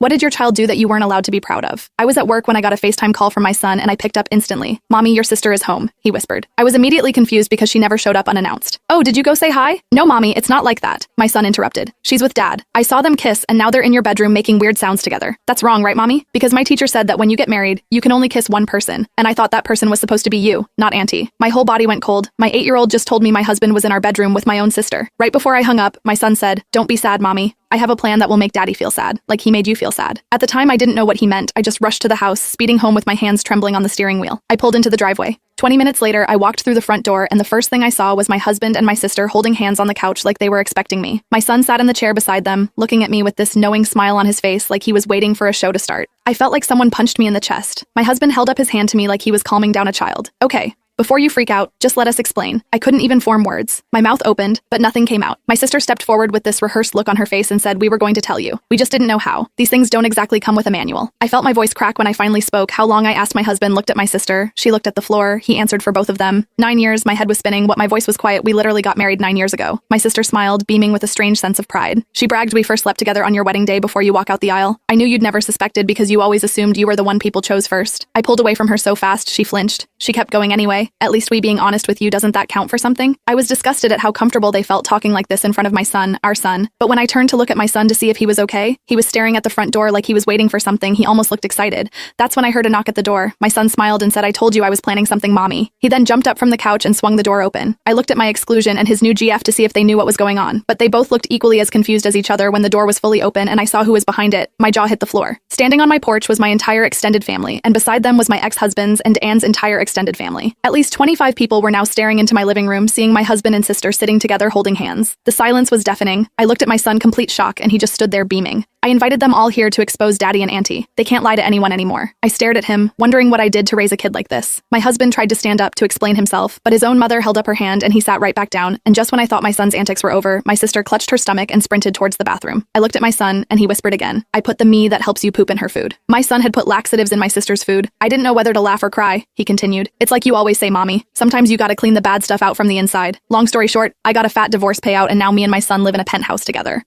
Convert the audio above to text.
What did your child do that you weren't allowed to be proud of? I was at work when I got a FaceTime call from my son and I picked up instantly. Mommy, your sister is home, he whispered. I was immediately confused because she never showed up unannounced. Oh, did you go say hi? No, Mommy, it's not like that, my son interrupted. She's with Dad. I saw them kiss and now they're in your bedroom making weird sounds together. That's wrong, right, Mommy? Because my teacher said that when you get married, you can only kiss one person, and I thought that person was supposed to be you, not Auntie. My whole body went cold. My 8-year-old just told me my husband was in our bedroom with my own sister. Right before I hung up, my son said, "Don't be sad, Mommy. I have a plan that will make Daddy feel sad, like he made you feel sad." At the time, I didn't know what he meant. I just rushed to the house, speeding home with my hands trembling on the steering wheel. I pulled into the driveway. 20 minutes later, I walked through the front door, and the first thing I saw was my husband and my sister holding hands on the couch like they were expecting me. My son sat in the chair beside them, looking at me with this knowing smile on his face like he was waiting for a show to start. I felt like someone punched me in the chest. My husband held up his hand to me like he was calming down a child. "Okay. Before you freak out, just let us explain." I couldn't even form words. My mouth opened, but nothing came out. My sister stepped forward with this rehearsed look on her face and said, "We were going to tell you. We just didn't know how. These things don't exactly come with a manual." I felt my voice crack when I finally spoke. How long, I asked. My husband looked at my sister. She looked at the floor. He answered for both of them. 9 years, my head was spinning. What, my voice was quiet. We literally got married 9 years ago. My sister smiled, beaming with a strange sense of pride. She bragged, "We first slept together on your wedding day before you walk out the aisle. I knew you'd never suspected because you always assumed you were the one people chose first." I pulled away from her so fast, she flinched. She kept going anyway. "At least we being honest with you, doesn't that count for something?" I was disgusted at how comfortable they felt talking like this in front of my son, our son. But when I turned to look at my son to see if he was okay, he was staring at the front door like he was waiting for something. He almost looked excited. That's when I heard a knock at the door. My son smiled and said, "I told you I was planning something, Mommy." He then jumped up from the couch and swung the door open. I looked at my exclusion and his new GF to see if they knew what was going on, but they both looked equally as confused as each other when the door was fully open and I saw who was behind it. My jaw hit the floor. Standing on my porch was my entire extended family, and beside them was my ex-husband's and Anne's entire extended family. At least 25 people were now staring into my living room, seeing my husband and sister sitting together holding hands. The silence was deafening. I looked at my son, complete shock, and he just stood there beaming. I invited them all here to expose Daddy and Auntie. They can't lie to anyone anymore. I stared at him, wondering what I did to raise a kid like this. My husband tried to stand up to explain himself, but his own mother held up her hand and he sat right back down, and just when I thought my son's antics were over, my sister clutched her stomach and sprinted towards the bathroom. I looked at my son, and he whispered again, "I put the me that helps you poop in her food." My son had put laxatives in my sister's food. I didn't know whether to laugh or cry, he continued. "It's like you always say, Mommy. Sometimes you gotta clean the bad stuff out from the inside." Long story short, I got a fat divorce payout and now me and my son live in a penthouse together.